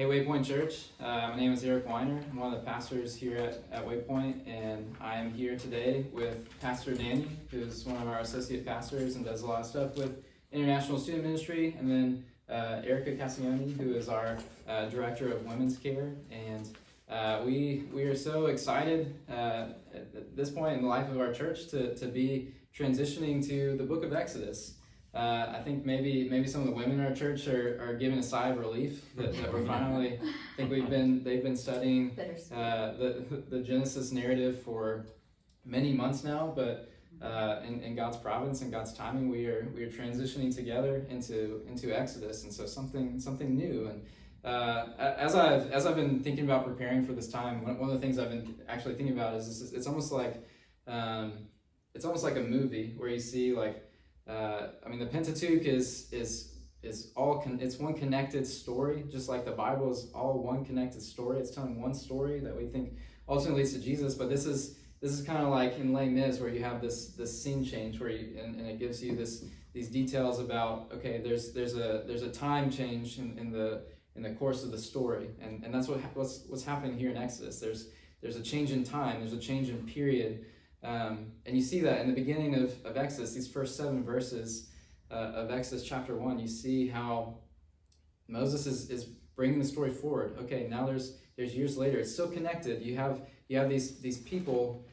Hey, Waypoint Church. My name is Eric Weiner. I'm one of the pastors here at Waypoint, and I am here today with Pastor Danny, who's one of our associate pastors and does a lot of stuff with international student ministry, and then Erica Cassioni, who is our director of women's care. And we are so excited at this point in the life of our church to be transitioning to the book of Exodus. I think maybe some of the women in our church are giving a sigh of relief that we're finally. I think they've been studying the Genesis narrative for many months now, but in God's providence and God's timing, we are transitioning together into Exodus, and so something new. And as I've been thinking about preparing for this time, one of the things I've been actually thinking about is it's almost like a movie where you see like. The Pentateuch is all it's one connected story, just like the Bible is all one connected story. It's telling one story that we think ultimately leads to Jesus. But this is kind of like in Les Mis, where you have this scene change where and it gives you these details about there's a time change in the course of the story, and that's what's happening here in Exodus. There's a change in time. There's a change in period. And you see that in the beginning of Exodus, these first 7 verses of Exodus chapter 1, you see how Moses is bringing the story forward. Okay, now there's years later, it's still connected. You have these people,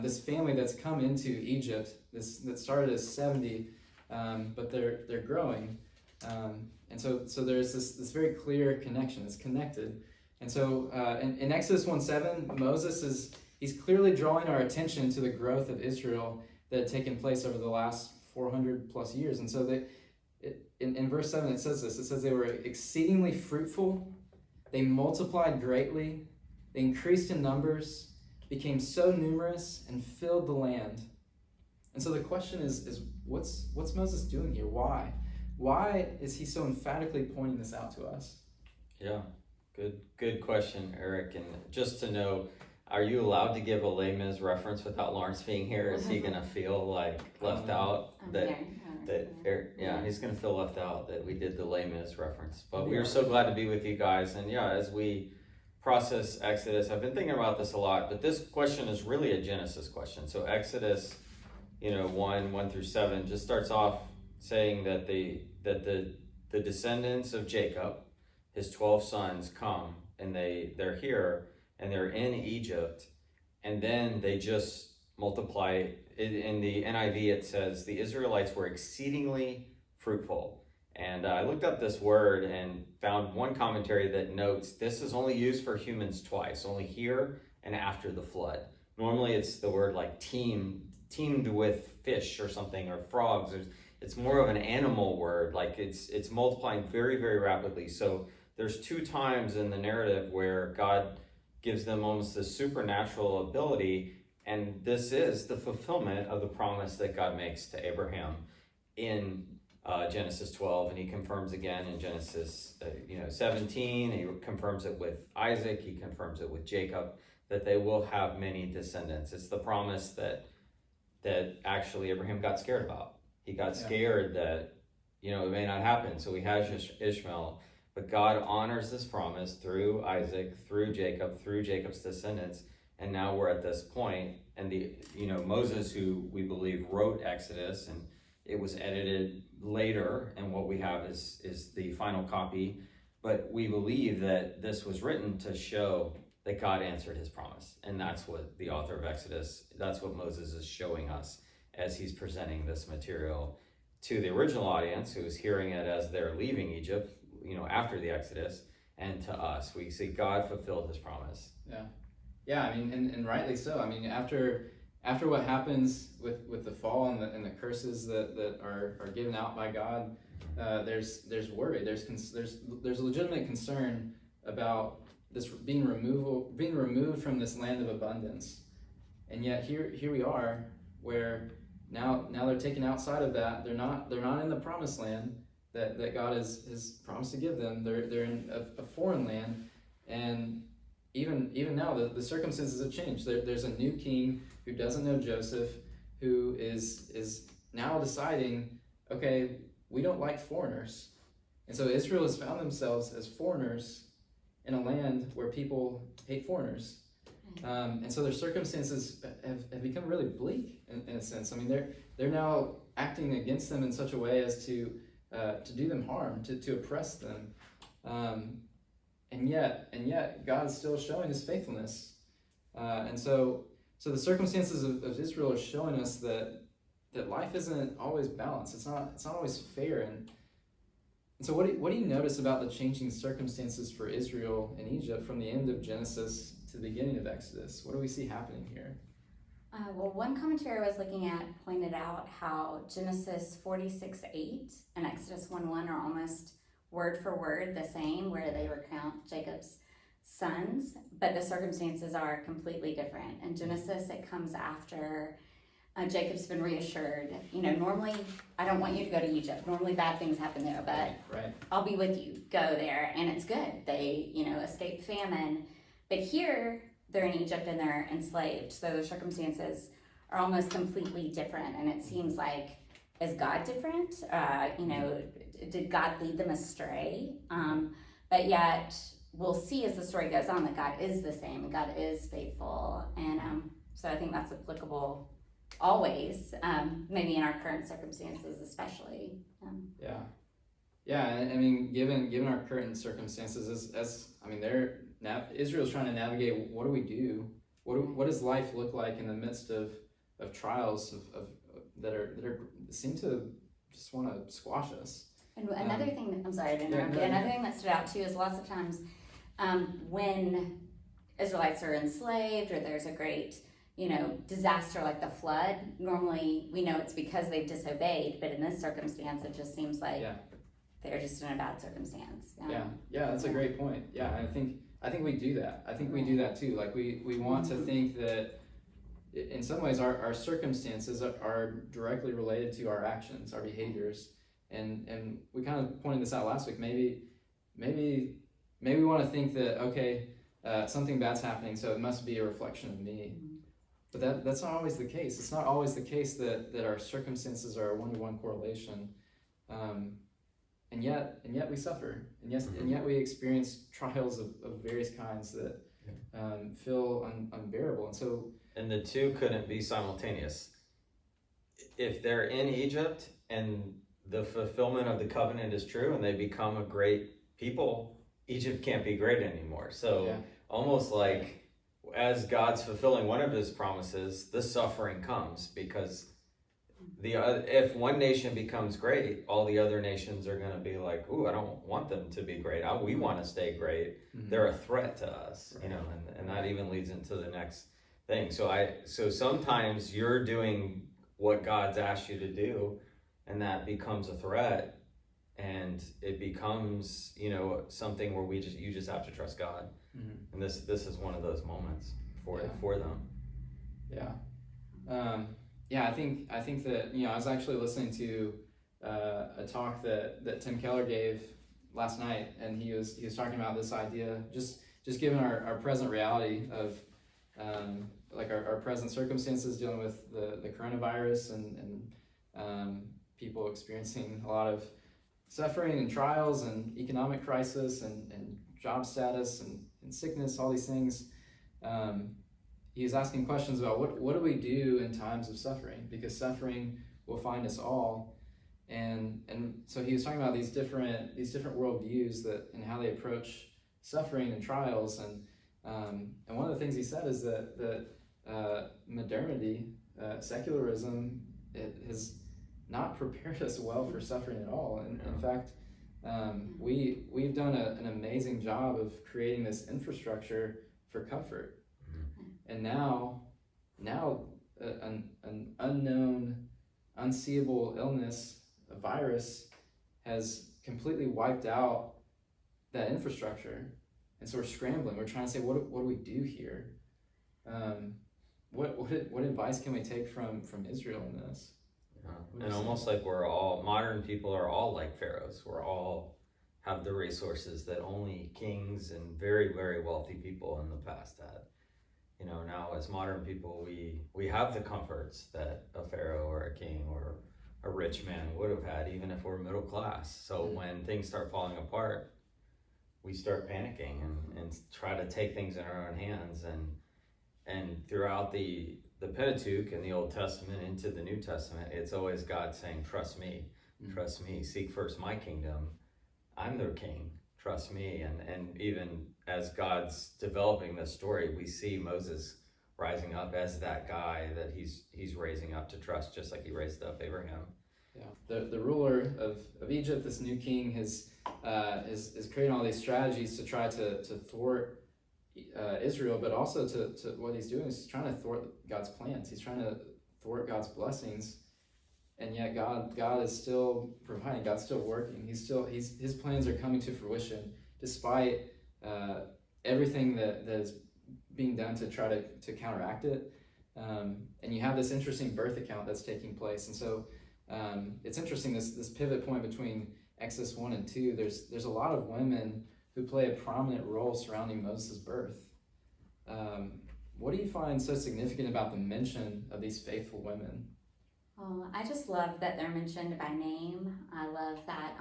this family that's come into Egypt, that started as 70, but they're growing, and so there's this very clear connection. It's connected, and so in Exodus 1:7, Moses he's clearly drawing our attention to the growth of Israel that had taken place over the last 400 plus years. And so in verse 7, it says this. It says they were exceedingly fruitful. They multiplied greatly. They increased in numbers, became so numerous, and filled the land. And so the question is what's Moses doing here? Why? Why is he so emphatically pointing this out to us? Yeah, good question, Eric. And just to know, are you allowed to give a Les Mis reference without Lawrence being here? Is he gonna feel like left out? He's gonna feel left out that we did the Les Mis reference. But we are so glad to be with you guys. And as we process Exodus, I've been thinking about this a lot. But this question is really a Genesis question. So Exodus, 1 through 7, just starts off saying that the descendants of Jacob, his 12 sons, come and they're here. And they're in Egypt, and then they just multiply. In the NIV, it says the Israelites were exceedingly fruitful. And I looked up this word and found one commentary that notes this is only used for humans twice, only here and after the flood. Normally, it's the word like teamed with fish or something, or frogs. It's more of an animal word, like it's multiplying very, very rapidly. So there's 2 times in the narrative where God gives them almost this supernatural ability, and this is the fulfillment of the promise that God makes to Abraham in Genesis 12, and he confirms again in Genesis 17. He confirms it with Isaac. He confirms it with Jacob, that they will have many descendants. It's the promise that actually Abraham got scared about. He got scared that it may not happen, so he has Ishmael. But God honors this promise through Isaac, through Jacob, through Jacob's descendants, and now we're at this point. And Moses, who we believe wrote Exodus, and it was edited later, and what we have is the final copy. But we believe that this was written to show that God answered his promise, and that's what the author of Exodus, that's what Moses is showing us as he's presenting this material to the original audience, who is hearing it as they're leaving Egypt, after the Exodus, and to us. We see God fulfilled his promise. Yeah. And rightly so. After what happens with the fall and the curses that are given out by God, there's worry. There's a legitimate concern about this being removed from this land of abundance. And yet here we are, where now they're taken outside of that. They're not in the promised land that God has promised to give them. They're in a foreign land, and even now the circumstances have changed. There's a new king who doesn't know Joseph, who is now deciding, okay, we don't like foreigners, and so Israel has found themselves as foreigners in a land where people hate foreigners. And so their circumstances have become really bleak in a sense. I mean, they're now acting against them in such a way as to do them harm, to oppress them. And yet God's still showing his faithfulness. And so the circumstances of Israel are showing us that life isn't always balanced. It's not always fair. And so what do you notice about the changing circumstances for Israel in Egypt from the end of Genesis to the beginning of Exodus? What do we see happening here? Well, one commentary I was looking at pointed out how Genesis 46:8 and Exodus 1:1 are almost word for word the same, where they recount Jacob's sons, but the circumstances are completely different. In Genesis, it comes after Jacob's been reassured. Normally, I don't want you to go to Egypt. Normally, bad things happen there, but Right. I'll be with you. Go there, and it's good. They, escape famine. But here, they're in Egypt and they're enslaved, so the circumstances are almost completely different. And it seems like, is God different? Did God lead them astray? But yet, we'll see as the story goes on that God is the same and God is faithful. And so I think that's applicable always, maybe in our current circumstances especially. Yeah. And I mean, given our current circumstances, Israel's trying to navigate. What do we do? What does life look like in the midst of trials that seem to just want to squash us? And another thing, I'm sorry to interrupt you. Another thing that stood out too is lots of times when Israelites are enslaved or there's a great disaster like the flood, normally we know it's because they've disobeyed, but in this circumstance it just seems like they're just in a bad circumstance. That's a great point. I think we do that. I think we do that too. Like we want to think that in some ways our circumstances are directly related to our actions, our behaviors, and we kind of pointed this out last week. Maybe we want to think that something bad's happening, so it must be a reflection of me. But that's not always the case. It's not always the case that our circumstances are a one-to-one correlation. And yet we suffer, and yet we experience trials of various kinds that feel unbearable. And the two couldn't be simultaneous. If they're in Egypt and the fulfillment of the covenant is true and they become a great people, Egypt can't be great anymore. So almost like as God's fulfilling one of his promises, the suffering comes because if one nation becomes great, all the other nations are going to be like, ooh, I don't want them to be great. We want to stay great. Mm-hmm. They're a threat to us, and that even leads into the next thing. So sometimes you're doing what God's asked you to do, and that becomes a threat, and it becomes, something where you just have to trust God. Mm-hmm. And this is one of those moments for them. I think that I was actually listening to a talk that Tim Keller gave last night, and he was talking about this idea, just given our present reality of our present circumstances dealing with the coronavirus and people experiencing a lot of suffering and trials and economic crisis and job status and sickness, all these things. He was asking questions about what do we do in times of suffering, because suffering will find us all, and so he was talking about these different worldviews and how they approach suffering and trials, and one of the things he said is that modernity, secularism, it has not prepared us well for suffering at all. And in fact, we've done an amazing job of creating this infrastructure for comfort. And now an unknown, unseeable illness, a virus, has completely wiped out that infrastructure. And so we're scrambling. We're trying to say, what do we do here? What advice can we take from Israel in this? And almost like modern people are all like pharaohs. We're all have the resources that only kings and very, very wealthy people in the past had. Now as modern people, we have the comforts that a pharaoh or a king or a rich man would have had, even if we're middle class. So when things start falling apart, we start panicking and try to take things in our own hands. And throughout the Pentateuch in the Old Testament into the New Testament, it's always God saying, trust me, seek first my kingdom. I'm their king, trust me. And even as God's developing this story, we see Moses rising up as that guy that he's raising up to trust, just like he raised up Abraham. Yeah, the ruler of Egypt, this new king, is creating all these strategies to try to thwart Israel, but also to what he's doing is he's trying to thwart God's plans. He's trying to thwart God's blessings, and yet God is still providing. God's still working. His plans are coming to fruition despite everything that is being done to try to counteract it. And you have this interesting birth account that's taking place, and so it's interesting this pivot point between Exodus 1 and 2. There's a lot of women who play a prominent role surrounding Moses' birth. What do you find so significant about the mention of these faithful women? Well, I just love that they're mentioned by name. I love that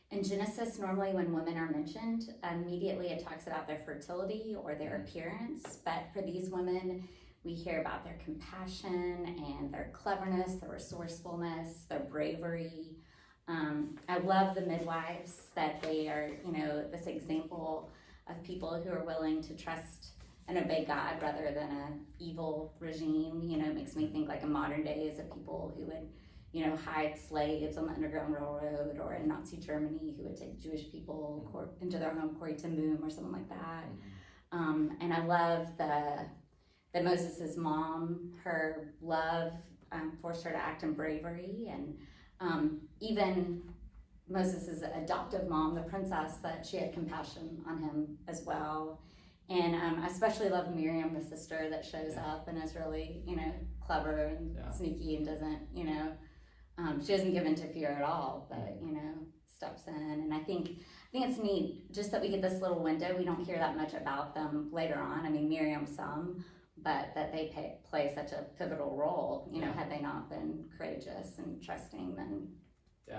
in Genesis, normally when women are mentioned, immediately it talks about their fertility or their appearance. But for these women, we hear about their compassion and their cleverness, their resourcefulness, their bravery. I love the midwives, that they are, this example of people who are willing to trust and obey God rather than an evil regime. It makes me think like in modern days of people who would, hide slaves on the Underground Railroad, or in Nazi Germany who would take Jewish people into their home, Corrie ten Boom or something like that. And I love that Moses' mom, her love forced her to act in bravery, and even Moses' adoptive mom, the princess, that she had compassion on him as well. And I especially love Miriam, the sister that shows up and is really, clever and sneaky and doesn't, she doesn't give in to fear at all, but, steps in. And I think it's neat just that we get this little window. We don't hear that much about them later on. I mean, Miriam some, but that they play such a pivotal role. Had they not been courageous and trusting, then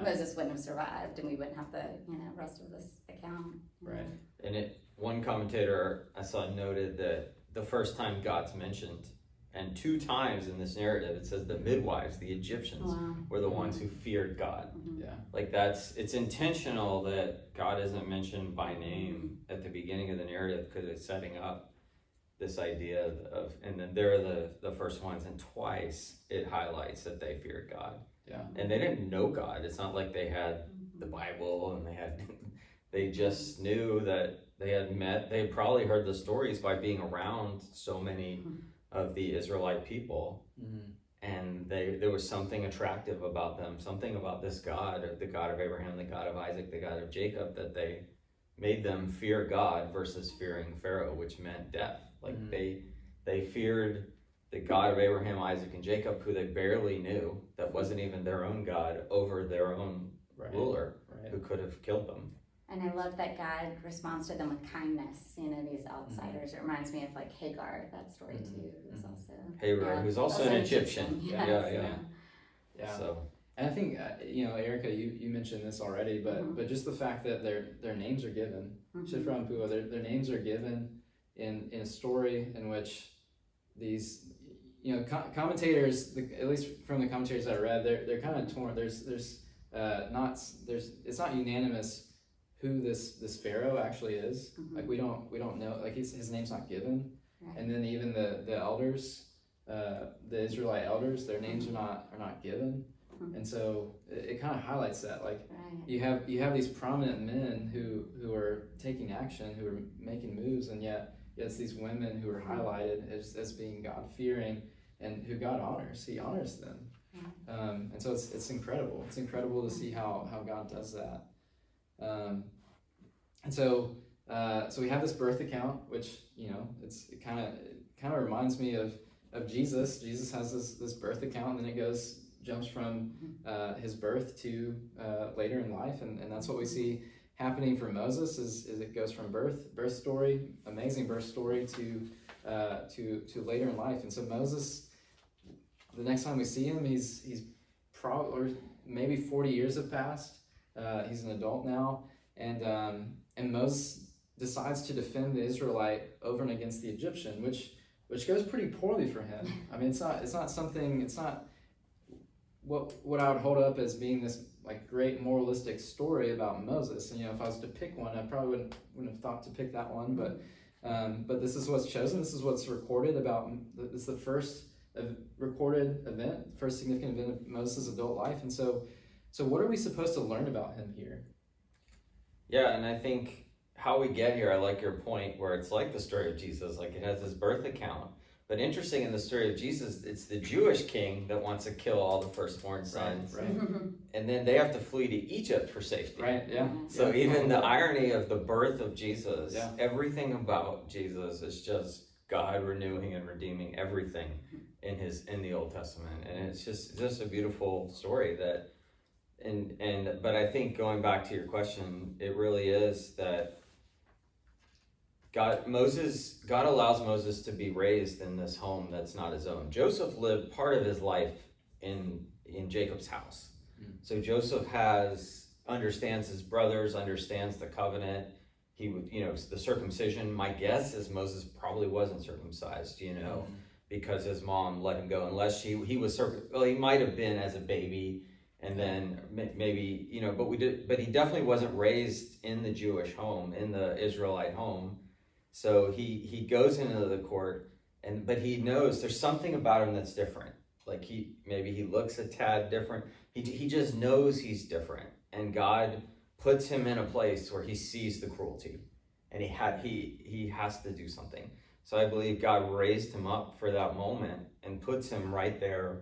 Moses wouldn't have survived, and we wouldn't have the rest of this account. Right. And one commentator I saw noted that the first time God's mentioned, and 2 times in this narrative, it says the midwives, the Egyptians, were the ones who feared God. Yeah. Like it's intentional that God isn't mentioned by name at the beginning of the narrative, because it's setting up this idea of, and then they're the first ones, and twice it highlights that they feared God. Yeah. And they didn't know God. It's not like they had the Bible and they just knew that they probably heard the stories by being around so many of the Israelite people. And there was something attractive about them, something about this God, the God of Abraham, the God of Isaac, the God of Jacob, that they made them fear God versus fearing Pharaoh, which meant death. Like they feared the God of Abraham, Isaac, and Jacob, who they barely knew, that wasn't even their own God, over their own ruler, who could have killed them. And I love that God responds to them with kindness, these outsiders. It reminds me of like Hagar, that story too, who's also Hagar, who's also an Egyptian. Yes, Yeah. So, and I think Erica, you mentioned this already, but just the fact that their names are given, Shiphrah and Puah, their names are given in a story in which these commentators, at least from the commentators I read, they're kind of torn. It's not unanimous who this Pharaoh actually is. Like we don't know. Like his name's not given. Right. And then even the elders, the Israelite elders, their names are not given. And so it kind of highlights that. Like you have these prominent men who are taking action, who are making moves, and yet it's these women who are highlighted as being God-fearing and who God honors. He honors them. And so it's incredible. It's incredible to see how God does that. And so we have this birth account, which it kind of reminds me of Jesus. Jesus has this birth account, and then it jumps from his birth to later in life, and that's what we see happening for Moses. Is it goes from birth story, amazing birth story, to later in life. And so Moses, the next time we see him, he's probably, or maybe 40 years have passed. He's an adult now, and Moses decides to defend the Israelite over and against the Egyptian, which goes pretty poorly for him. I mean, it's not what I would hold up as being this like great moralistic story about Moses. And if I was to pick one, I probably wouldn't have thought to pick that one, but this is what's chosen. This is what's recorded about. This is the first recorded event, first significant event of Moses' adult life. And so what are we supposed to learn about him here? Yeah, and I think how we get here, I like your point where it's like the story of Jesus, like it has this birth account. But interesting, in the story of Jesus, it's the Jewish king that wants to kill all the firstborn sons. Right. And then they have to flee to Egypt for safety. Right, yeah. So even the irony of the birth of Jesus, Yeah. everything about Jesus is just God renewing and redeeming everything in the Old Testament. And it's just a beautiful story that, but I think going back to your question, it really is that God allows Moses to be raised in this home that's not his own. Joseph lived part of his life in Jacob's house. So Joseph understands his brothers, understands the covenant. He would, the circumcision. My guess is Moses probably wasn't circumcised, because his mom let him go, unless he was well, he might have been as a baby, and then maybe, but he definitely wasn't raised in the Jewish home, in the Israelite home. So he goes into the court, but he knows there's something about him that's different. Like maybe he looks a tad different. He just knows he's different, and God puts him in a place where he sees the cruelty, and he has to do something. So I believe God raised him up for that moment and puts him right there,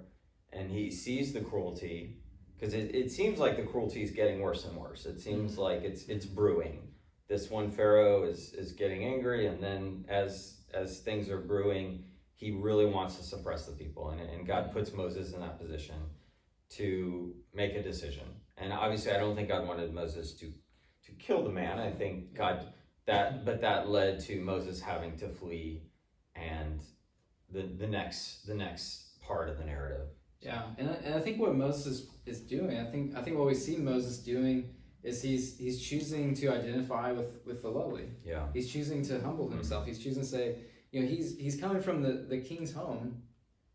and he sees the cruelty, because it seems like the cruelty is getting worse and worse. It seems like it's brewing. This one Pharaoh is getting angry, and then as things are brewing, he really wants to suppress the people, and God puts Moses in that position to make a decision. And obviously, I don't think God wanted Moses to kill the man. I think but that led to Moses having to flee, and the next part of the narrative. Yeah, and I think what Moses is doing, I think what we see Moses doing is he's choosing to identify with the lowly. Yeah. He's choosing to humble himself. He's choosing to say, he's coming from the king's home,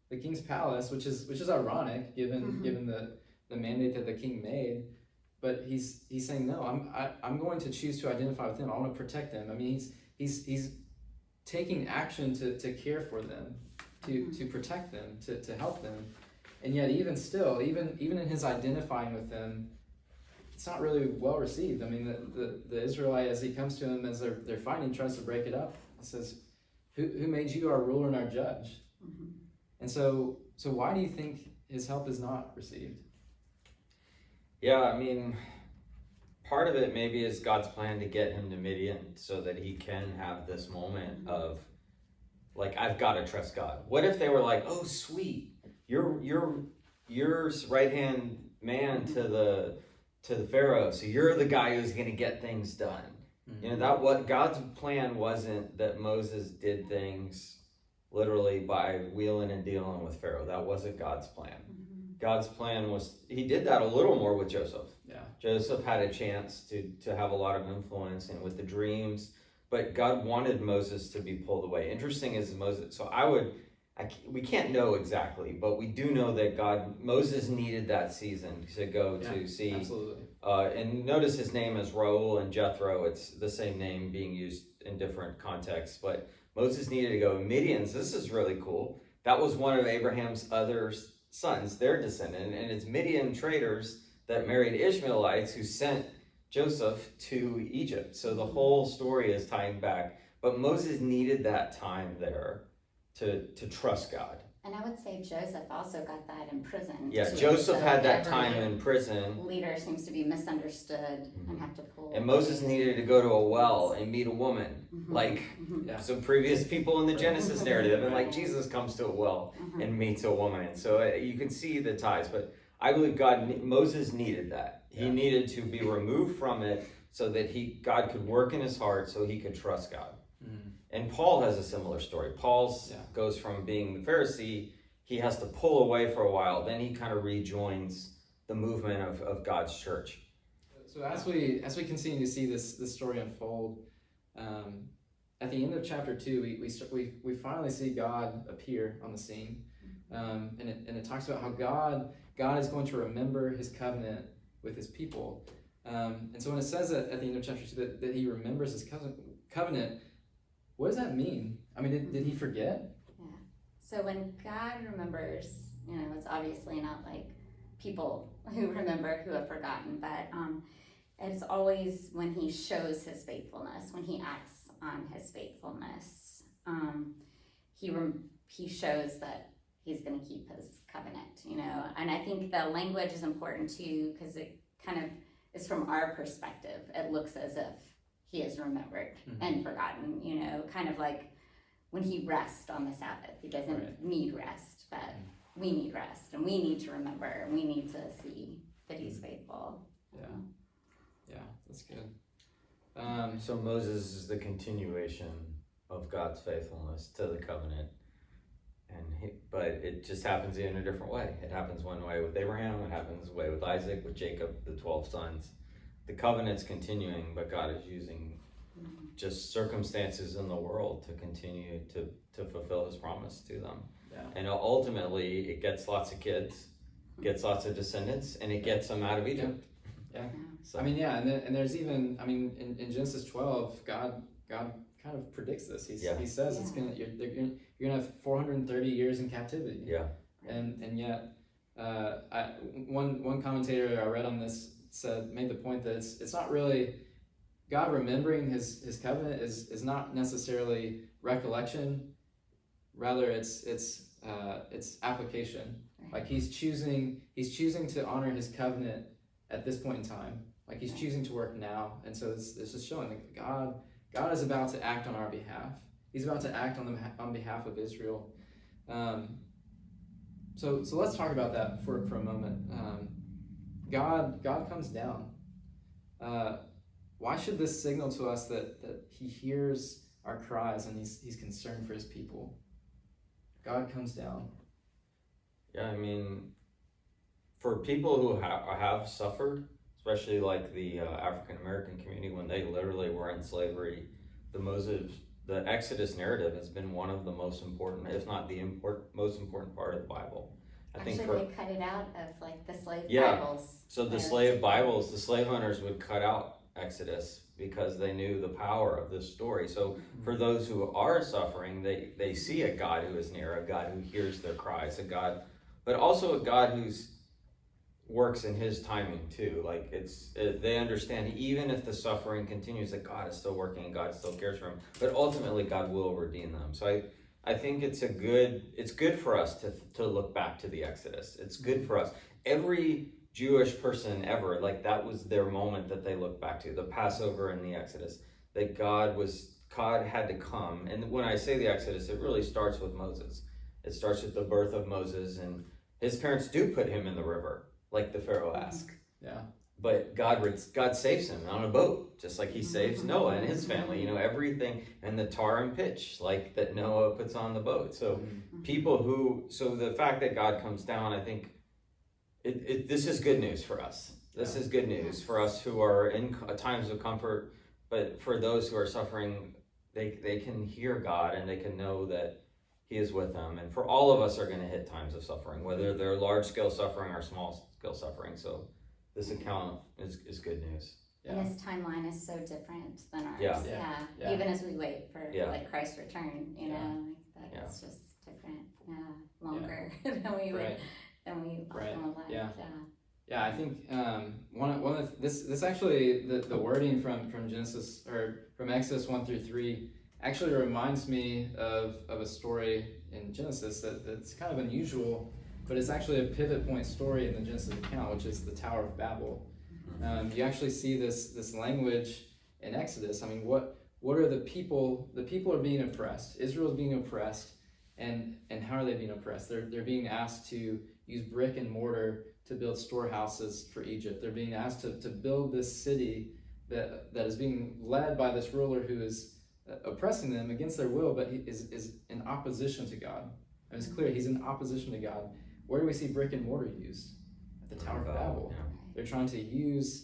the king's palace, which is ironic given the mandate that the king made. But he's saying, no, I'm going to choose to identify with him. I want to protect them. I mean, he's taking action to care for them, to protect them, to help them. And yet even still, even in his identifying with them, it's not really well received. I mean, the Israelite, as he comes to him as they're fighting, tries to break it up. He says, who made you our ruler and our judge? Mm-hmm. And so why do you think his help is not received? Yeah, I mean, part of it maybe is God's plan to get him to Midian so that he can have this moment of, like, I've got to trust God. What if they were like, oh, sweet, you're right-hand man to the Pharaoh, so you're the guy who's going to get things done. Mm-hmm. What God's plan wasn't that Moses did things literally by wheeling and dealing with Pharaoh. That wasn't God's plan. Mm-hmm. God's plan was, he did that a little more with Joseph. Yeah. Joseph had a chance to have a lot of influence and with the dreams, but God wanted Moses to be pulled away. Interesting is Moses, so we can't know exactly, but we do know that Moses needed that season to go to see. Absolutely. And notice his name is Reuel and Jethro. It's the same name being used in different contexts, but Moses needed to go. Midians, this is really cool. That was one of Abraham's other sons, their descendant, and it's Midian traders that married Ishmaelites who sent Joseph to Egypt. So the whole story is tying back, but Moses needed that time there to trust God. And I would say Joseph also got that in prison. Yeah, too. Joseph had that time in prison. Leader seems to be misunderstood and have to pull. And Moses needed to go to a well and meet a woman, like some previous people in the Genesis narrative. And like Jesus comes to a well and meets a woman. And so you can see the ties. But I believe Moses needed that. He needed to be removed from it so that God could work in his heart so he could trust God. And Paul has a similar story. Paul goes from being the Pharisee, he has to pull away for a while, then he kind of rejoins the movement of God's church. So as we continue to see this story unfold, At the end of chapter 2, we finally see God appear on the scene, and it talks about how God is going to remember his covenant with his people. And so when it says that at the end of chapter 2 that he remembers his covenant, what does that mean? I mean, did he forget? Yeah. So when God remembers, it's obviously not like people who remember who have forgotten, but it's always when he shows his faithfulness, when he acts on his faithfulness. He shows that he's going to keep his covenant, and I think the language is important too, because it kind of is from our perspective. It looks as if he has remembered and forgotten, kind of like when he rests on the Sabbath. He doesn't need rest, but we need rest, and we need to remember, and we need to see that he's faithful. Yeah, that's good. So Moses is the continuation of God's faithfulness to the covenant, but it just happens in a different way. It happens one way with Abraham, it happens one way with Isaac, with Jacob, the 12 sons. The covenant's continuing, but God is using just circumstances in the world to continue to fulfill his promise to them. Yeah. And ultimately, it gets lots of kids, gets lots of descendants, and it gets them out of Egypt. Yeah. So. I mean, and there's even, in Genesis 12, God kind of predicts this. He says it's you're gonna have 430 years in captivity. Yeah. And yet, one commentator I read on this made the point that it's not really God remembering his covenant is not necessarily recollection. Rather, it's application. Right. Like he's choosing to honor his covenant at this point in time. Like he's choosing to work now, and so this is showing that God is about to act on our behalf. He's about to act on behalf of Israel. So let's talk about that for a moment. God comes down. Why should this signal to us that he hears our cries and he's concerned for his people? God comes down. Yeah, for people who have suffered, especially like the African American community when they literally were in slavery, the Exodus narrative has been one of the most important, if not the most important part of the Bible. They cut it out of like the slave Bibles. So the slave Bibles, the slave owners would cut out Exodus because they knew the power of this story. So for those who are suffering, they see a God who is near, a God who hears their cries, but also a God who's works in his timing too. Like they understand even if the suffering continues, that God is still working and God still cares for them. But ultimately, God will redeem them. So I think it's good for us to look back to the Exodus. It's good for us. Every Jewish person ever, like that was their moment that they look back to, the Passover and the Exodus. That God had to come. And when I say the Exodus, it really starts with Moses. It starts with the birth of Moses, and his parents do put him in the river, like the Pharaoh asked. Yeah. But God saves him on a boat, just like he saves Noah and his family, everything, and the tar and pitch, like that Noah puts on the boat. So so the fact that God comes down, I think this is good news for us. This is good news for us who are in times of comfort, but for those who are suffering, they can hear God and they can know that he is with them. And for all of us are going to hit times of suffering, whether they're large-scale suffering or small-scale suffering. So this account is good news. Yeah. And his timeline is so different than ours. Yeah. Even as we wait for like Christ's return, it's just different. Longer than we would often would like. Yeah, I think one of this actually the wording from Genesis or from Exodus 1-3 actually reminds me of a story in Genesis that's kind of unusual, but it's actually a pivot point story in the Genesis account, which is the Tower of Babel. You actually see this language in Exodus. What are the people? The people are being oppressed. Israel is being oppressed, and how are they being oppressed? They're being asked to use brick and mortar to build storehouses for Egypt. They're being asked to build this city that is being led by this ruler who is oppressing them against their will, but he is in opposition to God. And it's clear he's in opposition to God. Where do we see brick and mortar used? At the Tower of Babel. Yeah. They're trying to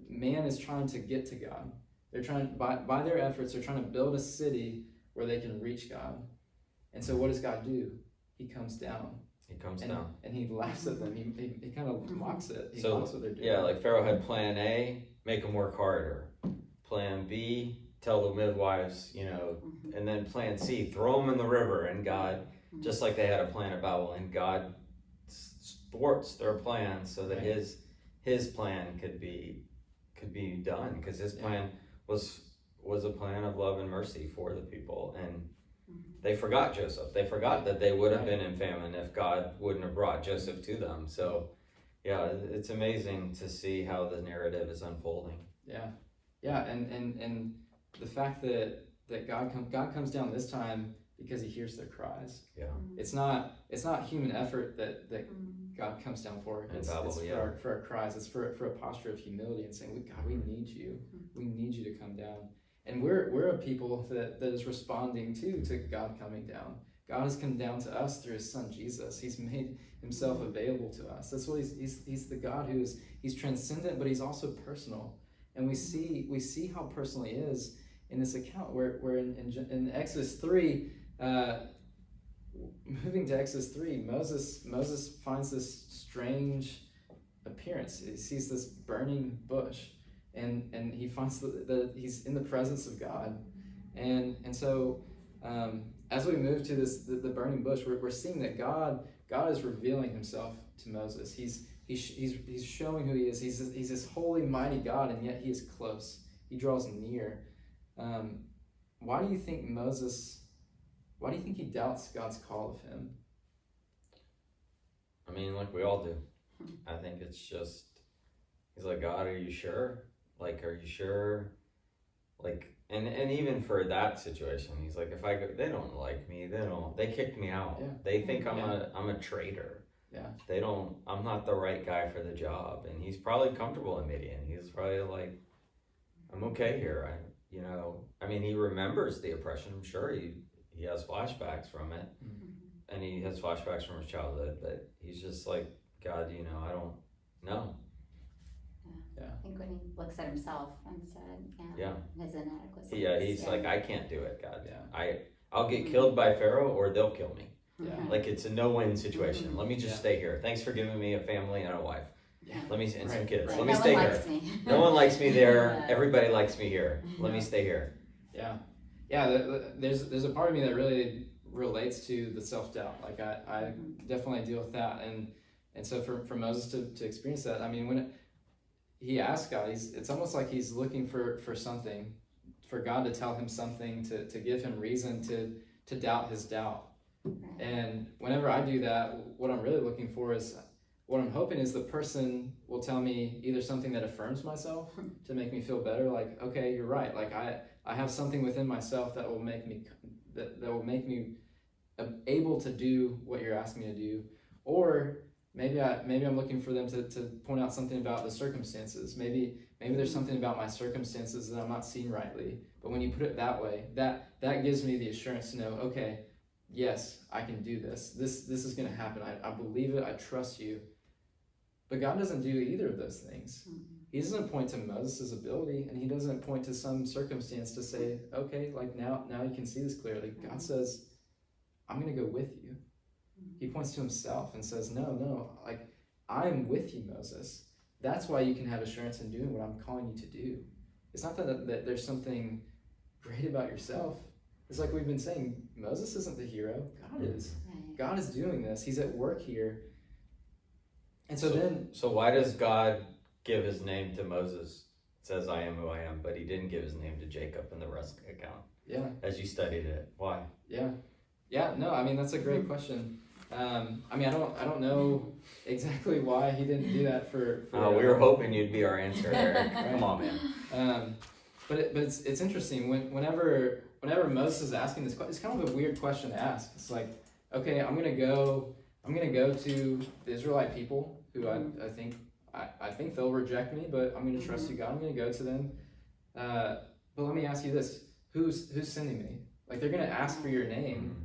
man is trying to get to God. They're trying, by their efforts, they're trying to build a city where they can reach God. And so what does God do? He comes down. He comes down. And he laughs at them. He kind of mocks it. He So, mocks what they're doing. yeah, like Pharaoh had plan A, make them work harder. Plan B, tell the midwives, you know, and then plan C, throw them in the river. And God, just like they had a plan at Babel, and God thwarts their plan so that his plan could be done, because his plan was a plan of love and mercy for the people. And they forgot Joseph. They forgot that they would have been in famine if God wouldn't have brought Joseph to them. So yeah, it's amazing to see how the narrative is unfolding. Yeah, and the fact that God comes down this time because he hears their cries. Yeah. It's not human effort that God comes down for. It's for our cries. It's for a posture of humility and saying, God, we need you. We need you to come down. And we're a people that is responding to God coming down. God has come down to us through his son Jesus. He's made himself available to us. That's what he's the God he's transcendent, but he's also personal. And we see how personal he is in this account where in Exodus 3, moving to Exodus 3, Moses finds this strange appearance. He sees this burning bush, and he finds that he's in the presence of God, and so as we move to the burning bush, we're seeing that God is revealing himself to Moses. He's showing who he is. He's this holy, mighty God, and yet he is close. He draws near. Why do you think he doubts God's call of him? I mean, like we all do. I think it's just, he's like, God, are you sure? Like, are you sure? Like, and even for that situation, he's like, if I go, they don't like me. They kicked me out. Yeah. They think I'm a traitor. Yeah. I'm not the right guy for the job. And he's probably comfortable in Midian. He's probably like, I'm okay here. I mean, he remembers the oppression. I'm sure he has flashbacks from it. And he has flashbacks from his childhood, but he's just like, God, I don't know. Yeah. I think when he looks at himself instead, his inadequacy. Yeah, he's like, I can't do it, God. Yeah. I'll get killed by Pharaoh, or they'll kill me. Yeah. Like, it's a no-win situation. Let me just stay here. Thanks for giving me a family and a wife. Yeah. Some kids. Right. Let me stay here. No one likes me there. Everybody likes me here. Let me stay here. Yeah. Yeah, there's a part of me that really relates to the self-doubt. Like, I definitely deal with that. And so for Moses to experience that, I mean, when he asks God, it's almost like he's looking for something, for God to tell him something, to give him reason to doubt his doubt. And whenever I do that, what I'm really looking for is, what I'm hoping is the person will tell me either something that affirms myself to make me feel better, like, okay, you're right, like I have something within myself that will make me able to do what you're asking me to do, or maybe I'm looking for them to point out something about the circumstances. Maybe there's something about my circumstances that I'm not seeing rightly. But when you put it that way, that gives me the assurance to know, okay, yes, I can do this. This is going to happen. I believe it. I trust you. But God doesn't do either of those things. He doesn't point to Moses' ability, and he doesn't point to some circumstance to say, okay, like now you can see this clearly. God says, I'm going to go with you. He points to himself and says, no, like, I'm with you, Moses. That's why you can have assurance in doing what I'm calling you to do. It's not that there's something great about yourself. It's like we've been saying, Moses isn't the hero. God is. Right. God is doing this. He's at work here. And so why does God give his name to Moses? It says, I am who I am, but he didn't give his name to Jacob in the rest account. Yeah. As you studied it. Why? Yeah. Yeah, no, I mean, that's a great question. I mean, I don't know exactly why he didn't do that for we were hoping you'd be our answer, Eric. Right? Come on, man. But it's interesting whenever Moses is asking this question, it's kind of a weird question to ask. It's like, okay, I'm gonna go to the Israelite people who I think they'll reject me, but I'm gonna trust you, God. I'm gonna go to them. But let me ask you this: who's sending me? Like, they're gonna ask for your name.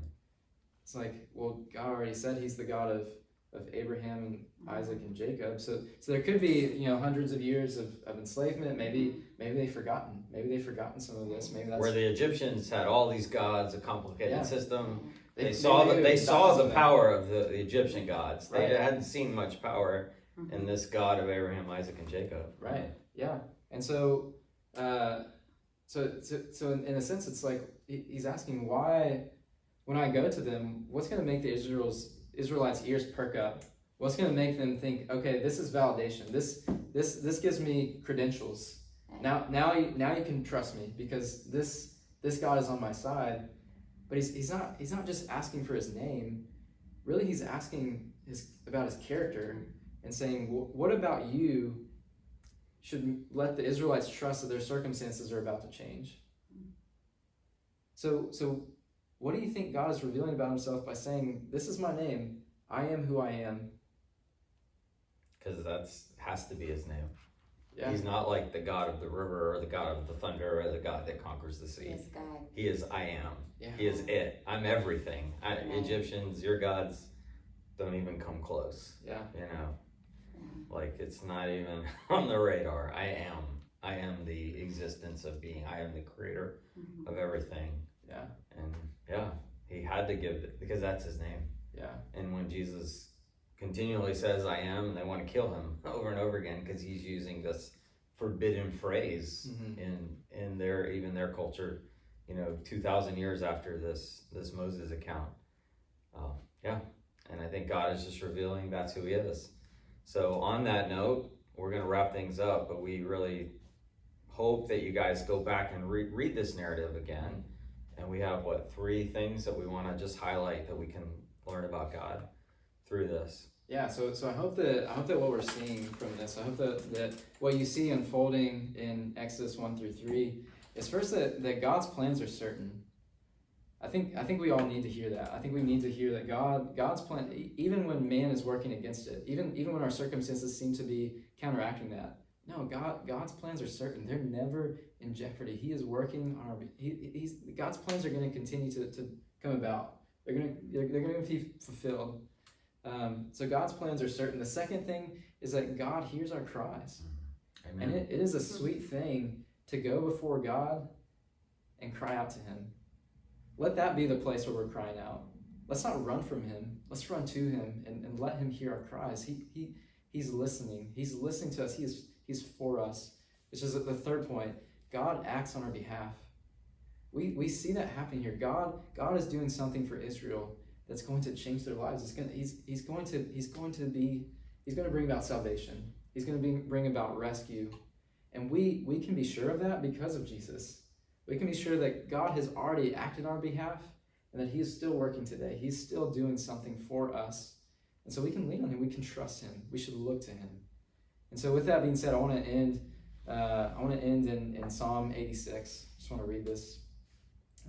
It's like, well, God already said he's the God of Abraham and Isaac and Jacob. So there could be, hundreds of years of enslavement. Maybe maybe they've forgotten. Maybe they've forgotten some of this. Maybe that's Where the Egyptians had all these gods, a complicated Yeah. system. They Maybe saw adopted the power of the Egyptian gods. They Right. hadn't seen much power in this God of Abraham, Isaac, and Jacob. Right. Yeah. And so, so in a sense, it's like he's asking why, when I go to them, what's going to make the Israelites' ears perk up? What's going to make them think, okay, this is validation. This gives me credentials. Now you can trust me because this God is on my side. But he's not just asking for his name. Really, he's asking about his character and saying, well, what about you should let the Israelites trust that their circumstances are about to change? So what do you think God is revealing about himself by saying, this is my name, I am who I am? Because has to be his name. Yeah. He's not like the God of the river or the God of the thunder or the God that conquers the sea. Yes, God. He is I am. Yeah. He is it. I'm everything. Egyptians, your gods don't even come close. Yeah. You know, like it's not even on the radar. I am the existence of being. I am the creator of everything. Yeah. And yeah, he had to give it because that's his name. Yeah. And when Jesus continually says I am, they want to kill him over and over again because he's using this forbidden phrase in their culture, 2,000 years after this Moses account. And I think God is just revealing that's who he is. So on that note, we're going to wrap things up, but we really hope that you guys go back and read this narrative again. And we have 3 things that we want to just highlight that we can learn about God through this. Yeah, so I hope that what we're seeing from this, I hope that what you see unfolding in Exodus 1-3 is first that God's plans are certain. I think we all need to hear that. I think we need to hear that God's plan, even when man is working against it, even when our circumstances seem to be counteracting that. No, God's plans are certain. They're never in jeopardy. He is working on our. God's plans are going to continue to come about. They're going to be fulfilled. So God's plans are certain. The second thing is that God hears our cries. Amen. And it is a sweet thing to go before God and cry out to him. Let that be the place where we're crying out. Let's not run from him. Let's run to him and let him hear our cries. He's listening. He's listening to us. He's for us. Which is the third point. God acts on our behalf. We see that happening here. God is doing something for Israel that's going to change their lives. He's going to bring about salvation. He's going to bring about rescue. And we can be sure of that because of Jesus. We can be sure that God has already acted on our behalf and that he is still working today. He's still doing something for us. And so we can lean on him. We can trust him. We should look to him. And so with that being said, I want to end in Psalm 86. Just want to read this,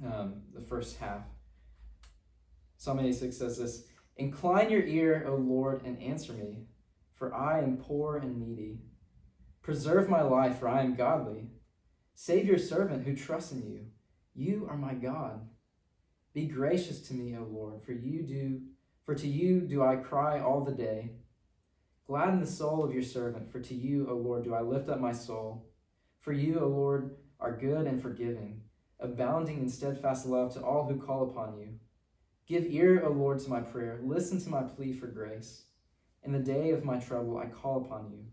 the first half. Psalm 86 says this: "Incline your ear, O Lord, and answer me, for I am poor and needy. Preserve my life, for I am godly. Save your servant who trusts in you. You are my God. Be gracious to me, O Lord, for to you do I cry all the day. Gladden the soul of your servant, for to you, O Lord, do I lift up my soul. For you, O Lord, are good and forgiving, abounding in steadfast love to all who call upon you. Give ear, O Lord, to my prayer. Listen to my plea for grace. In the day of my trouble, I call upon you,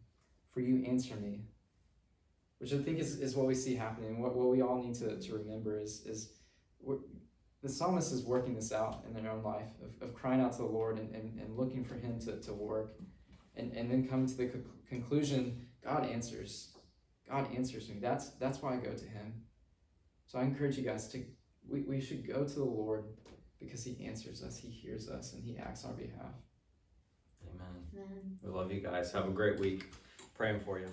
for you answer me." Which I think is what we see happening. What we all need to remember is the psalmist is working this out in their own life of crying out to the Lord and looking for him to work. And then coming to the conclusion, God answers. God answers me. That's why I go to him. So I encourage you guys we should go to the Lord because he answers us, he hears us, and he acts on our behalf. Amen. We love you guys. Have a great week. Praying for you.